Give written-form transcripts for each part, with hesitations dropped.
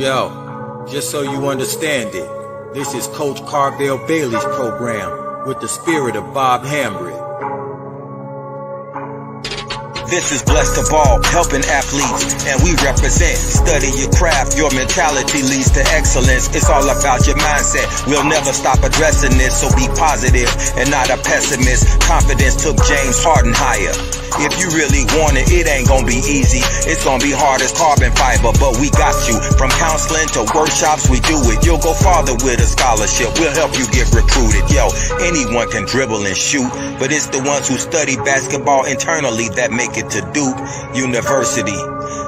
Yo, just so you understand it, this is Coach Carvel Bailey's program with the spirit of Bob Hambry. This is Blessed to Ball, helping athletes, and we represent. Study your craft, your mentality leads to excellence. It's all about your mindset. We'll never stop addressing this, so be positive and not a pessimist. Confidence took James Harden higher. If you really want it, it ain't gonna be easy. It's gonna be hard as carbon fiber, but we got you. From counseling to workshops, we do it. You'll go farther with a scholarship. We'll help you get recruited. Yo, anyone can dribble and shoot, but it's the ones who study basketball internally that make it to Duke University.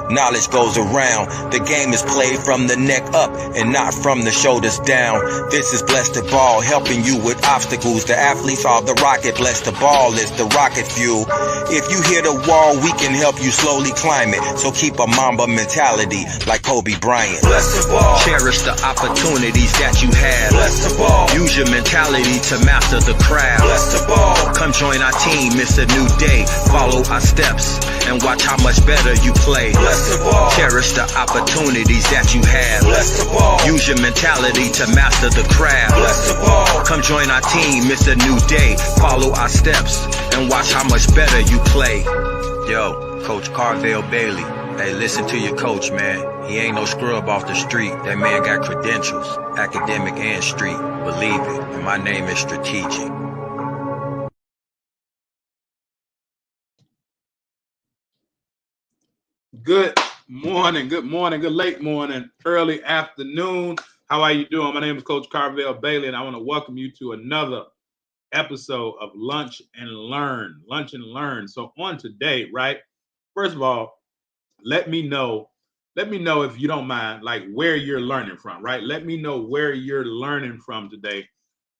Knowledge goes around. The game is played from the neck up and not from the shoulders down. This is Blessed to Ball, helping you with obstacles. The athletes are the rocket. Blessed to Ball is the rocket fuel. If you hit a wall, we can help you slowly climb it. So keep a Mamba mentality like Kobe Bryant. Blessed to Ball. Cherish the opportunities that you have. Blessed to Ball. Use your mentality to master the craft. Blessed to Ball. Come join our team, it's a new day. Follow our steps and watch how much better you play. Blessed to Ball. Cherish the opportunities that you have. Blessed to Ball. Use your mentality to master the craft. Blessed to Ball. Come join our team, it's a new day. Follow our steps and watch how much better you play. Yo, Coach Carvel Bailey. Hey, listen to your coach, man. He ain't no scrub off the street. That man got credentials, academic and street. Believe it, and my name is Strategic. Good morning, good late morning, early afternoon. How are you doing? My name is Coach Carvel Bailey, and I want to welcome you to another episode of Lunch and Learn. So on today, right? First of all, let me know if you don't mind, like where you're learning from, right? Let me know where you're learning from today.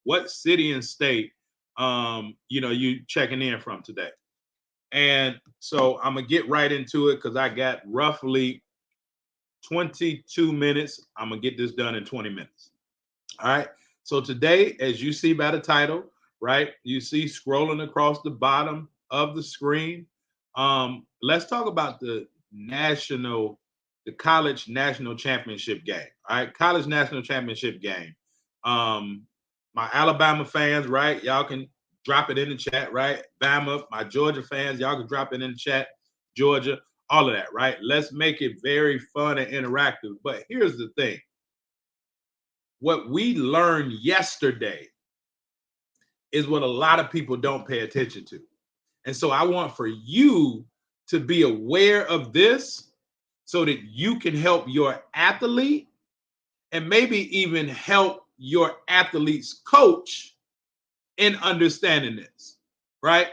What city and state, you checking in from today. And so I'm gonna get right into it because I got roughly 22 minutes. I'm gonna get this done in 20 minutes. All right. So today, as you see by the title, right, you see scrolling across the bottom of the screen. Let's talk about the college national championship game. All right, college national championship game. My Alabama fans, right? Y'all can drop it in the chat, right? Bama, my Georgia fans, y'all can drop it in the chat. Georgia, all of that, right? Let's make it very fun and interactive. But here's the thing. What we learned yesterday is what a lot of people don't pay attention to. And so I want for you to be aware of this so that you can help your athlete and maybe even help your athlete's coach in understanding this, right?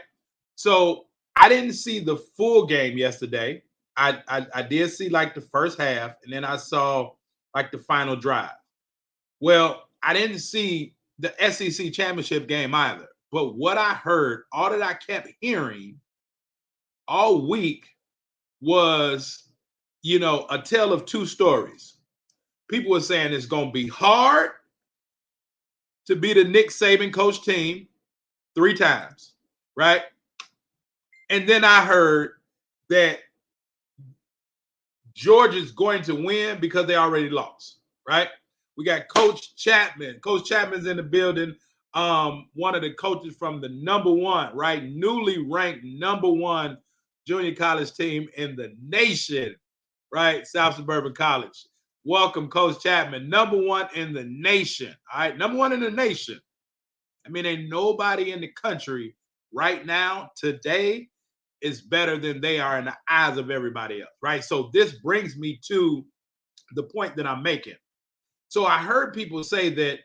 So I didn't see the full game yesterday. I did see like the first half, and then I saw like the final drive. Well, I didn't see the SEC championship game either. But what I heard, all that I kept hearing all week was, a tale of two stories. People were saying it's going to be hard to beat a Nick Saban coach team 3 times, right? And then I heard that Georgia's going to win because they already lost, right? We got Coach Chapman. Coach Chapman's in the building. One of the coaches from the number 1, right? Newly ranked number 1 junior college team in the nation, right? South Suburban College. Welcome, Coach Chapman. Number 1 in the nation. All right. Number 1 in the nation. I mean, ain't nobody in the country right now, today, is better than they are in the eyes of everybody else, right? So this brings me to the point that I'm making. So I heard people say that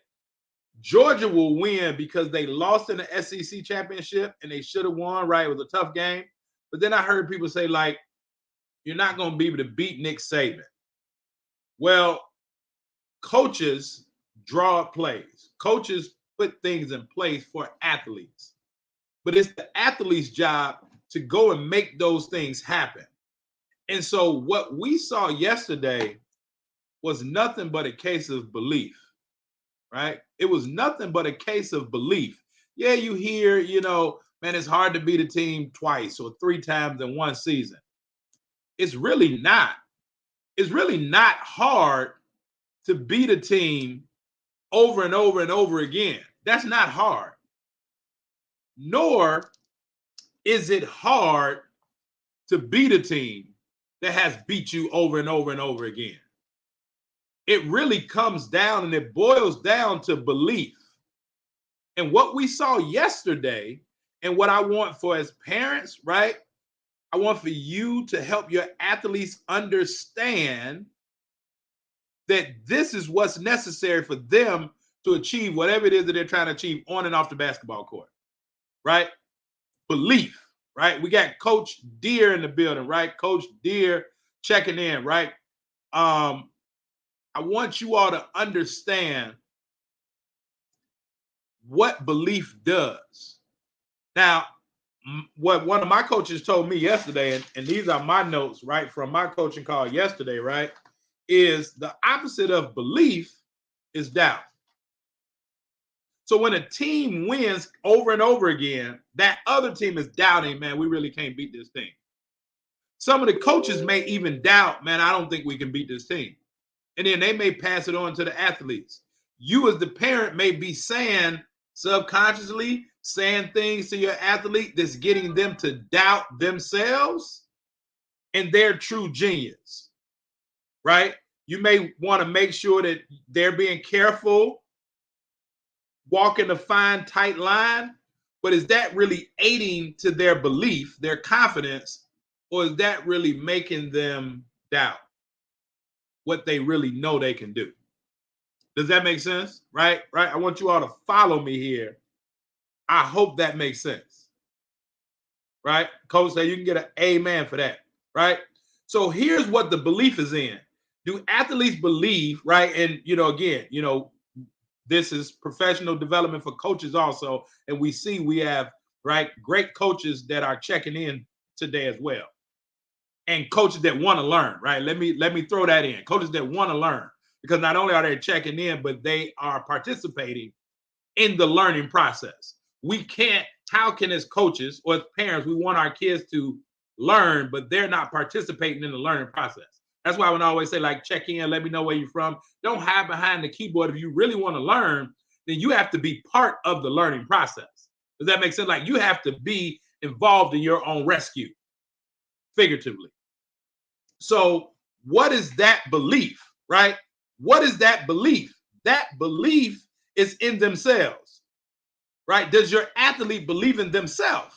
Georgia will win because they lost in the SEC championship and they should have won, right? It was a tough game. But then I heard people say, like, you're not going to be able to beat Nick Saban. Well, coaches draw up plays. Coaches put things in place for athletes. But it's the athlete's job to go and make those things happen. And so what we saw yesterday was nothing but a case of belief, right? It was nothing but a case of belief. Yeah, you hear, man, it's hard to beat a team twice or 3 times in one season. It's really not. It's really not hard to beat a team over and over and over again. That's not hard. Nor is it hard to beat a team that has beat you over and over and over again. It really comes down and it boils down to belief. And what we saw yesterday, and what I want for as parents, right? I want for you to help your athletes understand that this is what's necessary for them to achieve whatever it is that they're trying to achieve on and off the basketball court, right? Belief, right? We got Coach Deere in the building, right? Coach Deere checking in, right? I want you all to understand what belief does. Now, what one of my coaches told me yesterday, and these are my notes, right, from my coaching call yesterday, right, is the opposite of belief is doubt. So when a team wins over and over again, that other team is doubting, man, we really can't beat this team. Some of the coaches may even doubt, man, I don't think we can beat this team. And then they may pass it on to the athletes. You as the parent may be saying subconsciously, saying things to your athlete that's getting them to doubt themselves and their true genius, right? You may want to make sure that they're being careful, walking a fine, tight line, but is that really aiding to their belief, their confidence, or is that really making them doubt what they really know they can do? Does that make sense? Right? I want you all to follow me here. I hope that makes sense. Right? Coach said you can get an amen for that. Right? So here's what the belief is in. Do athletes believe, right? And, again, this is professional development for coaches also. And we see we have, right, great coaches that are checking in today as well. And coaches that want to learn, right? Let me throw that in. Coaches that want to learn, because not only are they checking in, but they are participating in the learning process. How can as coaches or as parents, we want our kids to learn, but they're not participating in the learning process. That's why I would always say, like, check in, let me know where you're from. Don't hide behind the keyboard. If you really want to learn, then you have to be part of the learning process. Does that make sense? Like, you have to be involved in your own rescue, figuratively. So what is that belief, right? What is that belief? That belief is in themselves, right? Does your athlete believe in themselves?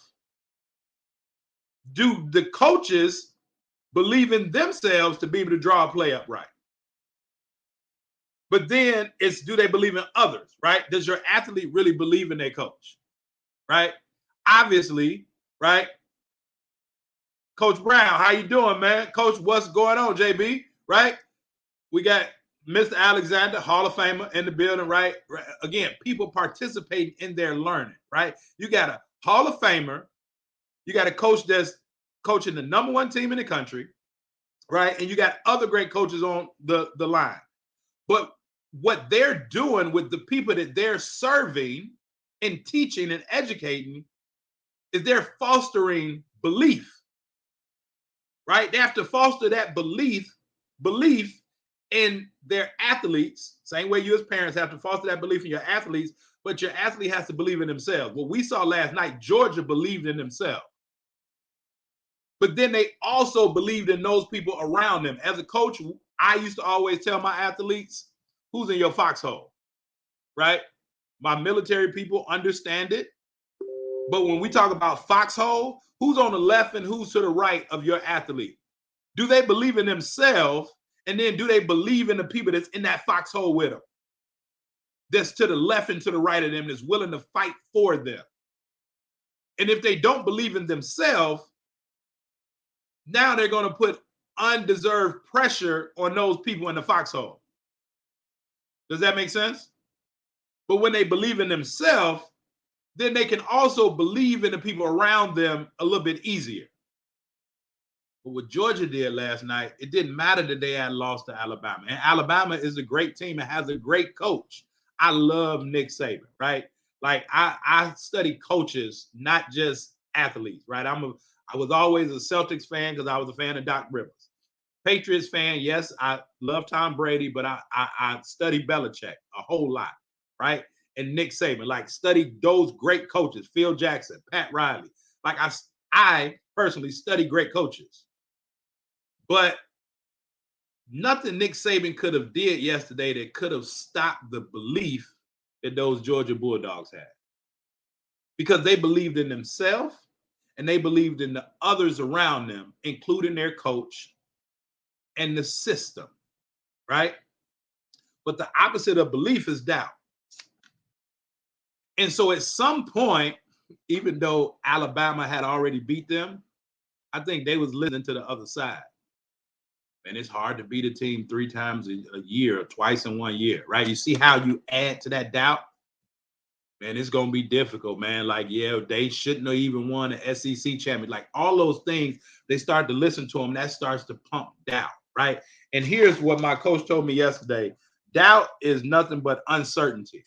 Do the coaches believe in themselves to be able to draw a play up right? But then do they believe in others, right? Does your athlete really believe in their coach, right? Obviously, right? Coach Brown, how you doing, man? Coach, what's going on, JB? Right? We got Mr. Alexander, Hall of Famer, in the building, right? Again, people participating in their learning, right? You got a Hall of Famer. You got a coach that's coaching the number one team in the country, right? And you got other great coaches on the line. But what they're doing with the people that they're serving and teaching and educating is they're fostering belief. Right? They have to foster that belief in their athletes, same way you as parents have to foster that belief in your athletes, but your athlete has to believe in themselves. What we saw last night, Georgia believed in themselves. But then they also believed in those people around them. As a coach, I used to always tell my athletes, who's in your foxhole, right? My military people understand it. But when we talk about foxhole, who's on the left and who's to the right of your athlete? Do they believe in themselves? And then do they believe in the people that's in that foxhole with them? That's to the left and to the right of them, that's willing to fight for them. And if they don't believe in themselves, now they're going to put undeserved pressure on those people in the foxhole. Does that make sense? But when they believe in themselves, then they can also believe in the people around them a little bit easier. But what Georgia did last night, it didn't matter that they had lost to Alabama. And Alabama is a great team and has a great coach. I love Nick Saban, right? Like I study coaches, not just athletes, right? I was always a Celtics fan because I was a fan of Doc Rivers. Patriots fan. Yes, I love Tom Brady, but I study Belichick a whole lot, right? And Nick Saban, like study those great coaches, Phil Jackson, Pat Riley. Like I personally study great coaches, but nothing Nick Saban could have did yesterday that could have stopped the belief that those Georgia Bulldogs had, because they believed in themselves and they believed in the others around them, including their coach and the system, right? But the opposite of belief is doubt. And so at some point, even though Alabama had already beat them, I think they was listening to the other side. And it's hard to beat a team 3 times a year or twice in 1 year, right? You see how you add to that doubt? Man, it's going to be difficult, man. Like, yeah, they shouldn't have even won an SEC champion. Like, all those things, they start to listen to them. That starts to pump doubt, right? And here's what my coach told me yesterday. Doubt is nothing but uncertainty,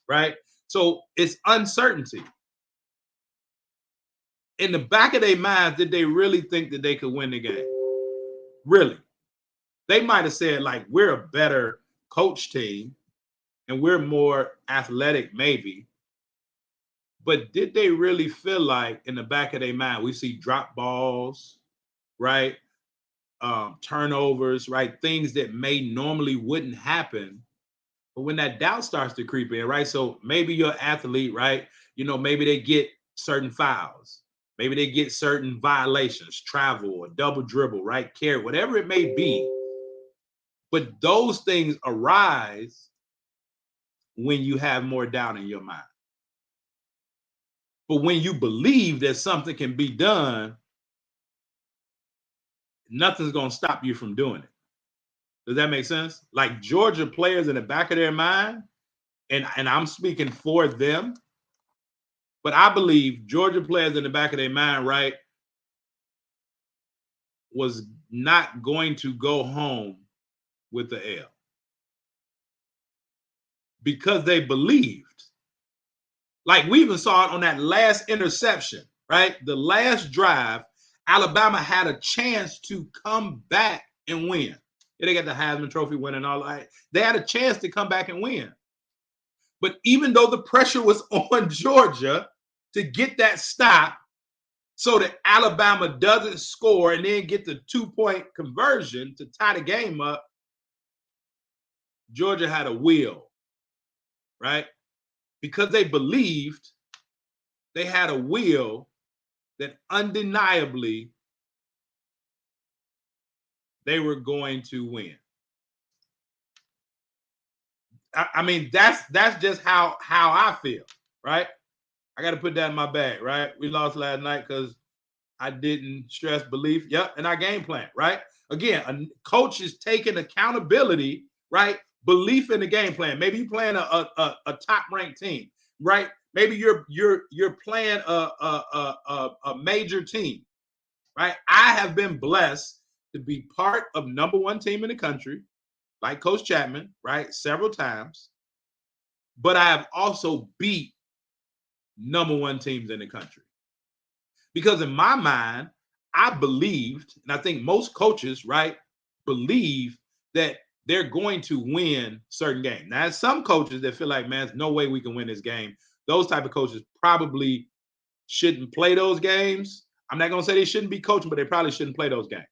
right? So it's uncertainty. In the back of their minds, did they really think that they could win the game? Really? They might have said, like, we're a better coach team and we're more athletic, maybe. But did they really feel like in the back of their mind, we see drop balls, right? Turnovers, right? Things that may normally wouldn't happen. But when that doubt starts to creep in, right? So maybe your athlete, right? You know, maybe they get certain fouls. Maybe they get certain violations, travel or double dribble, right? Carry, whatever it may be. But those things arise when you have more doubt in your mind. But when you believe that something can be done, nothing's going to stop you from doing it. Does that make sense? Like Georgia players in the back of their mind, and I'm speaking for them, but I believe Georgia players in the back of their mind, right, was not going to go home with the L because they believed. Like we even saw it on that last interception, right? The last drive, Alabama had a chance to come back and win. They got the Heisman Trophy win and all that. They had a chance to come back and win. But even though the pressure was on Georgia to get that stop so that Alabama doesn't score and then get the 2-point conversion to tie the game up, Georgia had a will, right? Because they believed, they had a will that undeniably they were going to win. I mean, that's just how I feel, right? I got to put that in my bag, right? We lost last night because I didn't stress belief. Yep, and our game plan, right? Again, a coach is taking accountability, right? Belief in the game plan. Maybe you're playing a top-ranked team, right? Maybe you're playing a major team, right? I have been blessed to be part of #1 team in the country, like Coach Chapman, right? Several times. But I have also beat #1 teams in the country. Because in my mind, I believed, and I think most coaches, right, believe that they're going to win certain games. Now, there's some coaches that feel like, man, there's no way we can win this game. Those type of coaches probably shouldn't play those games. I'm not going to say they shouldn't be coaching, but they probably shouldn't play those games.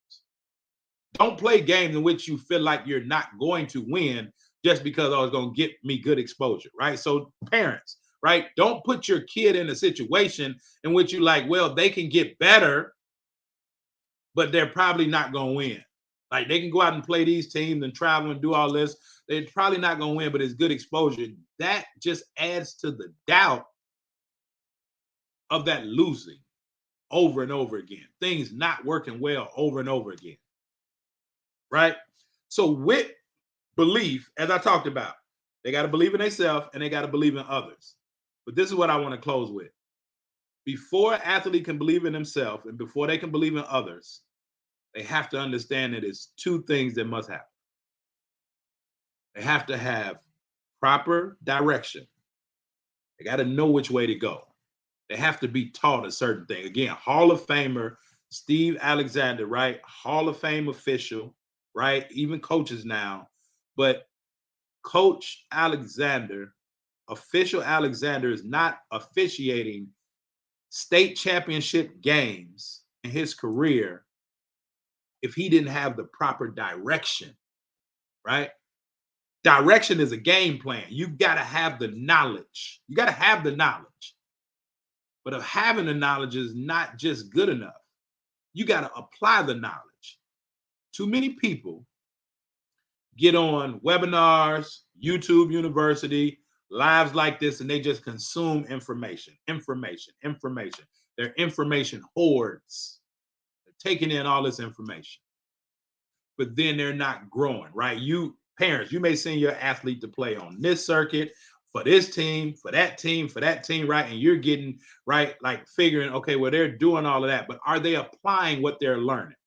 Don't play games in which you feel like you're not going to win just because it's going to get me good exposure, right? So parents, right? Don't put your kid in a situation in which you like, well, they can get better, but they're probably not going to win. Like they can go out and play these teams and travel and do all this. They're probably not going to win, but it's good exposure. That just adds to the doubt of that losing over and over again. Things not working well over and over again. Right? So with belief, as I talked about, they got to believe in themselves and they got to believe in others. But this is what I want to close with. Before an athlete can believe in himself and before they can believe in others, they have to understand that it's 2 things that must happen. They have to have proper direction. They got to know which way to go. They have to be taught a certain thing. Again, Hall of Famer Steve Alexander, right? Hall of Fame official, right? Even coaches now. But Coach Alexander, official Alexander, is not officiating state championship games in his career if he didn't have the proper direction, right? Direction is a game plan. You've got to have the knowledge. You got to have the knowledge. But of having the knowledge is not just good enough. You got to apply the knowledge. Too many people get on webinars, YouTube University, lives like this, and they just consume information. They're information hordes. They're taking in all this information, but then they're not growing, right? You parents, you may send your athlete to play on this circuit for this team, for that team, right? And you're getting, right, like figuring, okay, well, they're doing all of that, but are they applying what they're learning?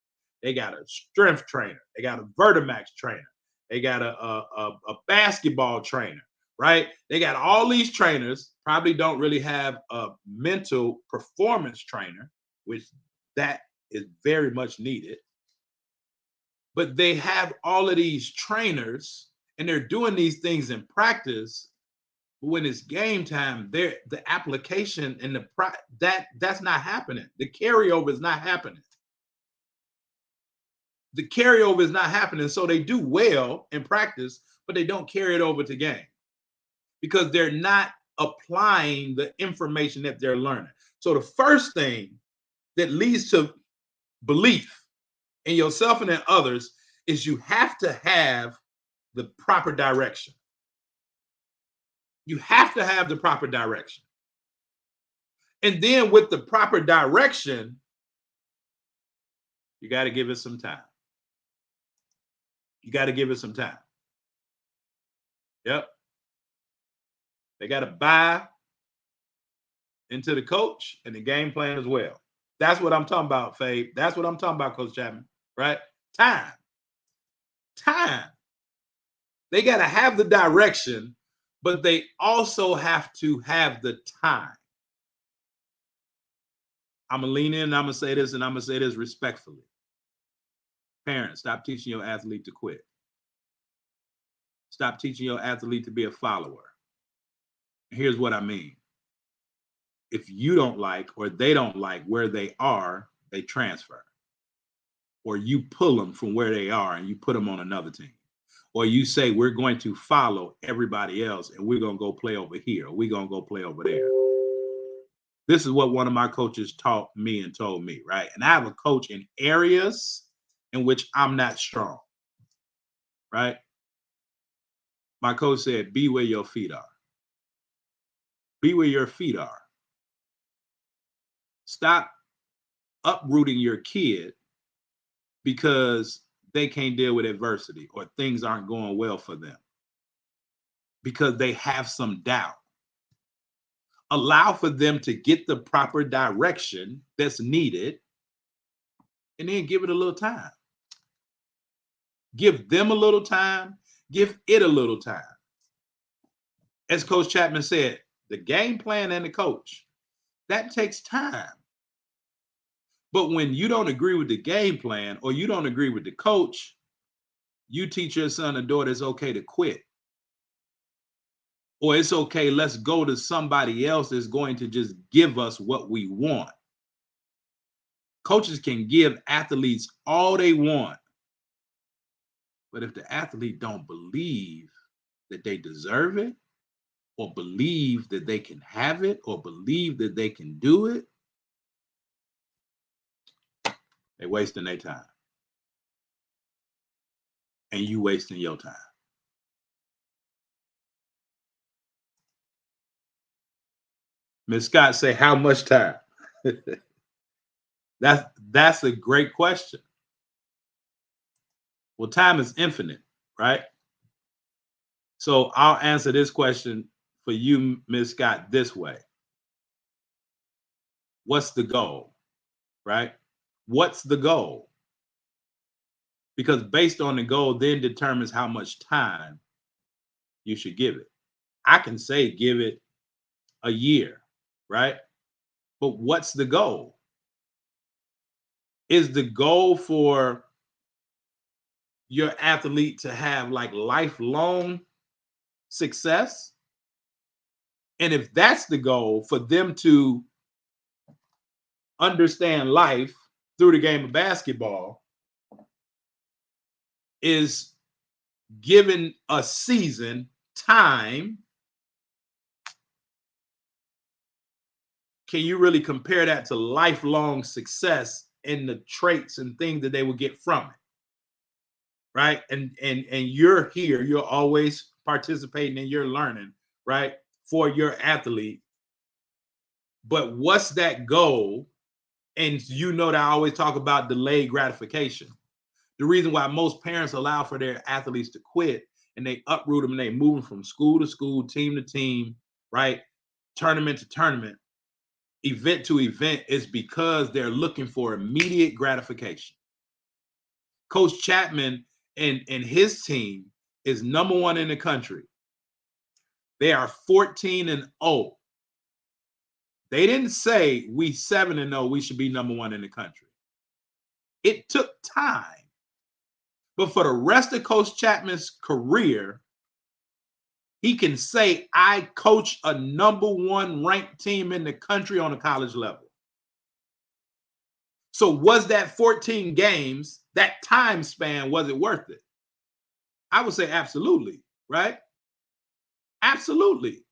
They got a strength trainer, they got a Vertimax trainer, they got a basketball trainer, right? They got all these trainers, probably don't really have a mental performance trainer, which that is very much needed. But they have all of these trainers and they're doing these things in practice. But when it's game time, the application and that's not happening. The carryover is not happening. The carryover is not happening. So they do well in practice, but they don't carry it over to game because they're not applying the information that they're learning. So the first thing that leads to belief in yourself and in others is you have to have the proper direction. You have to have the proper direction. And then with the proper direction, you got to give it some time. You got to give it some time. Yep. They got to buy into the coach and the game plan as well. That's what I'm talking about, Fabe. That's what I'm talking about, Coach Chapman, right? Time. They got to have the direction, but they also have to have the time. I'm going to lean in and I'm going to say this, and I'm going to say this respectfully. Parents, stop teaching your athlete to quit. Stop teaching your athlete to be a follower. Here's what I mean. If you don't like or they don't like where they are, they transfer. Or you pull them from where they are and you put them on another team. Or you say, we're going to follow everybody else and we're going to go play over here. Or we're going to go play over there. This is what one of my coaches taught me and told me, right? And I have a coach in areas in which I'm not strong, right? My coach said, be where your feet are. Be where your feet are. Stop uprooting your kid because they can't deal with adversity or things aren't going well for them because they have some doubt. Allow for them to get the proper direction that's needed and then give it a little time. Give them a little time. Give it a little time. As Coach Chapman said, the game plan and the coach, that takes time. But when you don't agree with the game plan or you don't agree with the coach, you teach your son or daughter it's okay to quit. Or it's okay, let's go to somebody else that's going to just give us what we want. Coaches can give athletes all they want. But if the athlete don't believe that they deserve it, or believe that they can have it, or believe that they can do it, they're wasting their time. And you wasting your time. Ms. Scott say, how much time? That's a great question. Well, time is infinite, right? So I'll answer this question for you, Ms. Scott, this way. What's the goal, right? What's the goal? Because based on the goal then determines how much time you should give it. I can say give it a year, right? But what's the goal? Is the goal for your athlete to have like lifelong success? And if that's the goal, for them to understand life through the game of basketball, is given a season, time, can you really compare that to lifelong success in the traits and things that they will get from it? Right? And you're here, you're always participating in your learning, right? For your athlete. But what's that goal? And you know that I always talk about delayed gratification. The reason why most parents allow for their athletes to quit and they uproot them and they move them from school to school, team to team, right? Tournament to tournament, event to event, is because they're looking for immediate gratification. Coach Chapman and his team is #1 in the country. They are 14-0. They didn't say we 7-0, we should be #1 in the country. It took time. But for the rest of Coach Chapman's career, he can say, I coach a #1 ranked team in the country on a college level. So was that 14 games, that time span, was it worth it? I would say absolutely, right? Absolutely.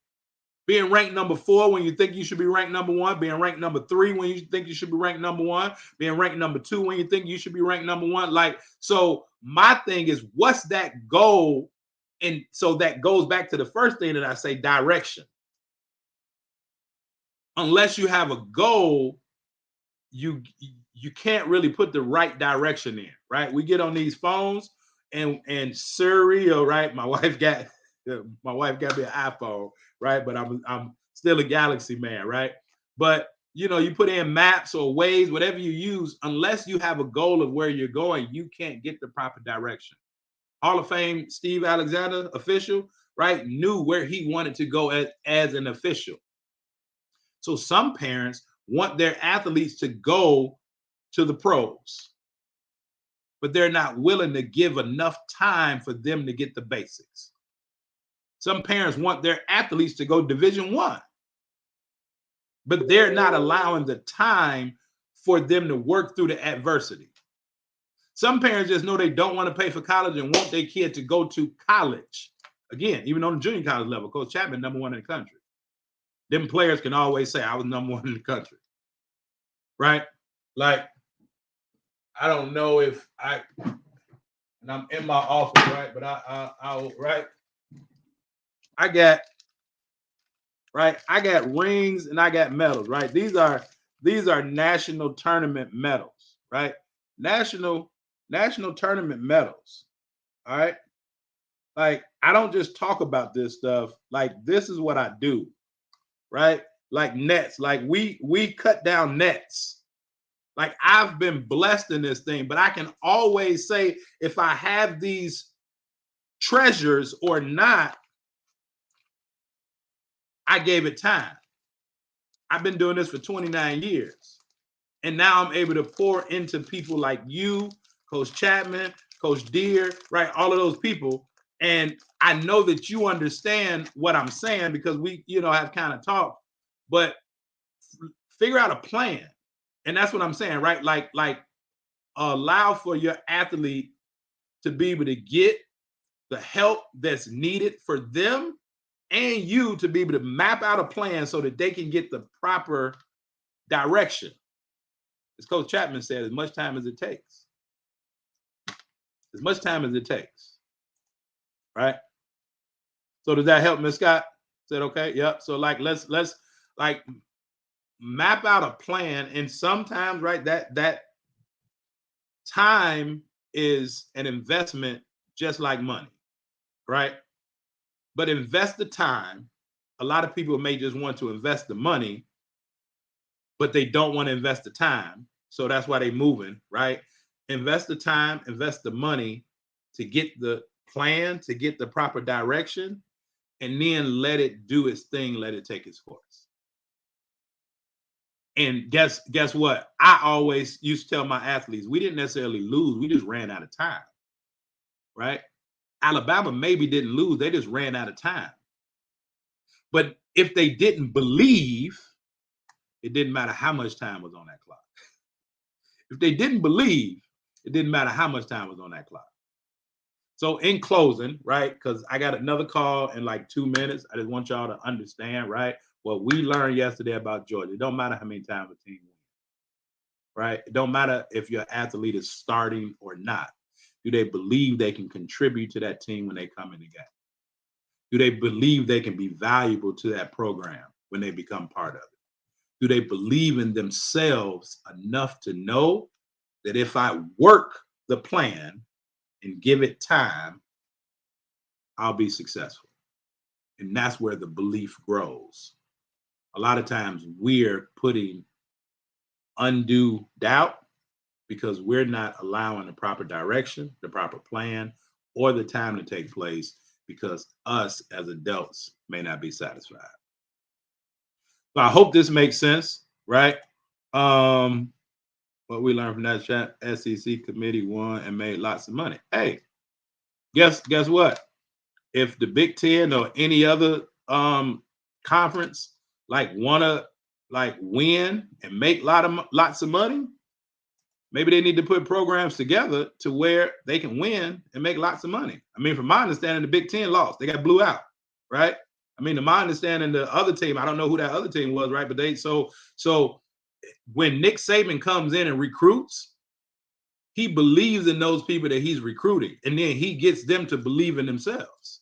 Being ranked #4 when you think you should be ranked #1, being ranked #3 when you think you should be ranked #1, being ranked #2 when you think you should be ranked #1. Like, so my thing is, what's that goal? And so that goes back to the first thing that I say, direction. Unless you have a goal, you can't really put the right direction in, right? We get on these phones and Siri, right? My wife got me an iPhone, right? But I'm still a Galaxy man, right? But you know, you put in maps or Waze, whatever you use, unless you have a goal of where you're going, you can't get the proper direction. Hall of Fame Steve Alexander, official, right, knew where he wanted to go as an official. So some parents want their athletes to go to the pros, but they're not willing to give enough time for them to get the basics. Some parents want their athletes to go Division I, but they're not allowing the time for them to work through the adversity. Some parents just know they don't want to pay for college and want their kid to go to college. Again, even on the junior college level, Coach Chapman, #1 in the country. Them players can always say, I was #1 in the country. Right? Like, I don't know if and I'm in my office, right? But I'll right? I got rings and I got medals, right? These are national tournament medals, right? National tournament medals. All right. Like, I don't just talk about this stuff. Like, this is what I do, right? Like nets. Like we cut down nets. Like, I've been blessed in this thing, but I can always say if I have these treasures or not, I gave it time. I've been doing this for 29 years. And now I'm able to pour into people like you, Coach Chapman, Coach Deere, right? All of those people. And I know that you understand what I'm saying because we, have kind of talked, but figure out a plan. And that's what I'm saying, right? Like allow for your athlete to be able to get the help that's needed for them and you to be able to map out a plan so that they can get the proper direction. As Coach Chapman said, as much time as it takes. As much time as it takes. Right? So does that help, Ms. Scott? Said okay? Yep. So let's like map out a plan. And sometimes, right, that time is an investment just like money, right? But invest the time. A lot of people may just want to invest the money, but they don't want to invest the time. So that's why they're moving, right? Invest the time, invest the money to get the plan, to get the proper direction, and then let it do its thing, let it take its course. And guess what? I always used to tell my athletes, we didn't necessarily lose. We just ran out of time, right? Alabama maybe didn't lose. They just ran out of time. But if they didn't believe, it didn't matter how much time was on that clock. If they didn't believe, it didn't matter how much time was on that clock. So in closing, right, because I got another call in like 2 minutes. I just want y'all to understand, right, what we learned yesterday about Georgia. It don't matter how many times a team wins, right? It don't matter if your athlete is starting or not. Do they believe they can contribute to that team when they come in the game? Do they believe they can be valuable to that program when they become part of it? Do they believe in themselves enough to know that if I work the plan and give it time, I'll be successful? And that's where the belief grows. A lot of times we're putting undue doubt because we're not allowing the proper direction, the proper plan, or the time to take place because us as adults may not be satisfied. So I hope this makes sense, right? What we learned from that chat, SEC committee won and made lots of money. Hey, guess what? If the Big Ten or any other conference wanna win and make lots of money, maybe they need to put programs together to where they can win and make lots of money. I mean, from my understanding, the Big Ten lost. They got blew out, right? I mean, to my understanding, the other team, I don't know who that other team was, right? But so when Nick Saban comes in and recruits, he believes in those people that he's recruiting, and then he gets them to believe in themselves,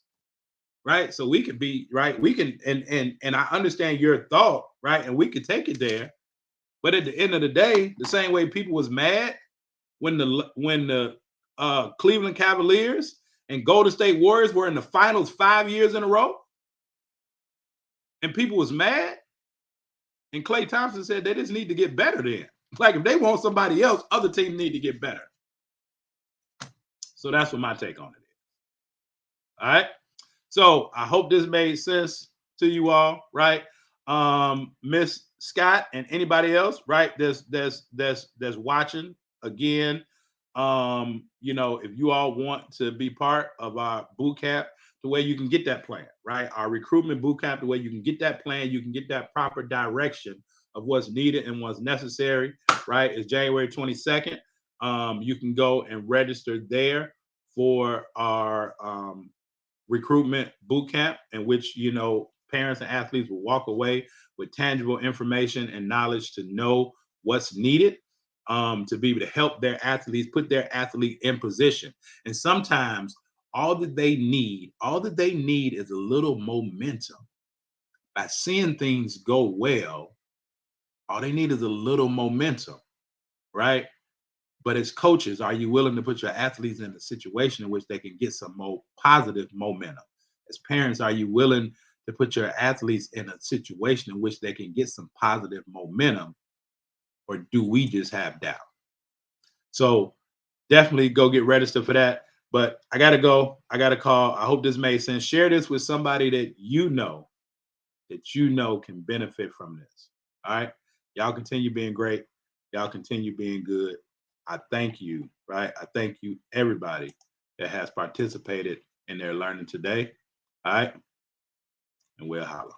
right? So we could be, right? We can, and I understand your thought, right? And we could take it there. But at the end of the day, the same way people was mad when the Cleveland Cavaliers and Golden State Warriors were in the finals 5 years in a row, and people was mad, and Klay Thompson said they just need to get better then. Like if they want somebody else, other teams need to get better. So that's what my take on it is. All right. So I hope this made sense to you all, right? Miss Scott and anybody else, right? That's watching again. You know, if you all want to be part of our boot camp, the way you can get that plan, right? Our recruitment boot camp, the way you can get that plan, you can get that proper direction of what's needed and what's necessary, right? It's January 22nd. You can go and register there for our recruitment boot camp, in which, you know, parents and athletes will walk away with tangible information and knowledge to know what's needed to be able to help their athletes, put their athlete in position. And sometimes all that they need is a little momentum. By seeing things go well, all they need is a little momentum, right? But as coaches, are you willing to put your athletes in a situation in which they can get some more positive momentum? As parents, are you willing to put your athletes in a situation in which they can get some positive momentum? Or do we just have doubt? So definitely go get registered for that. But I got to go. I got to call. I hope this made sense. Share this with somebody that you know can benefit from this. All right. Y'all continue being great. Y'all continue being good. I thank you, right? I thank you, everybody that has participated in their learning today. All right. And we'll holler.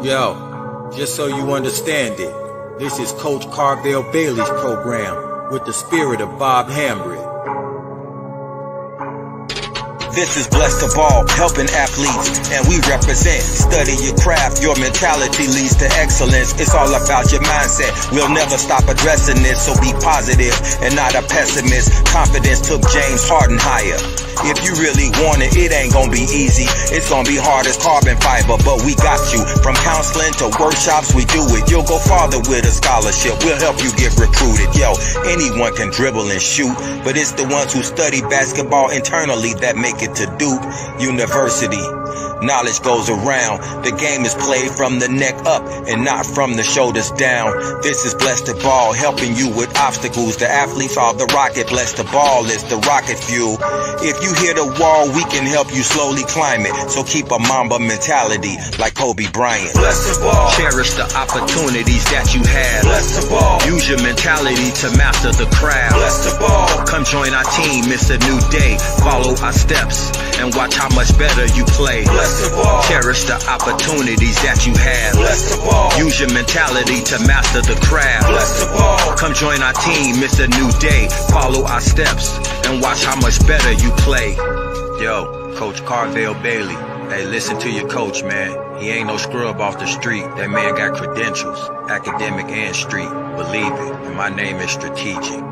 Yo, just so you understand it, this is Coach Carvel Bailey's program with the spirit of Bob Hambry. This is Blessed to Ball, helping athletes, and we represent. Study your craft, your mentality leads to excellence. It's all about your mindset. We'll never stop addressing this, so be positive and not a pessimist. Confidence took James Harden higher. If you really want it, it ain't gonna be easy. It's gonna be hard as carbon fiber, but we got you. From counseling to workshops, we do it. You'll go farther with a scholarship. We'll help you get recruited. Yo, anyone can dribble and shoot, but it's the ones who study basketball internally that make it to Duke University. knowledge goes around. The game is played from the neck up and not from the shoulders down. This is Bless the Ball, helping you with obstacles. The athletes are the rocket, bless the ball is the rocket fuel. If you hit a wall, we can help you slowly climb it. So keep a Mamba mentality like Kobe Bryant. Bless the ball. Cherish the opportunities that you have. Bless the ball. Use your mentality to master the craft. Bless the ball. Come join our team, it's a new day. Follow our steps and watch how much better you play. Bless the ball. Cherish the opportunities that you have. Bless the ball. Use your mentality to master the craft. Bless the ball. Come join our team, it's a new day. Follow our steps and watch how much better you play. Yo, Coach Carvel Bailey. Hey, listen to your coach, man. He ain't no scrub off the street. That man got credentials, academic and street. Believe it, and my name is strategic.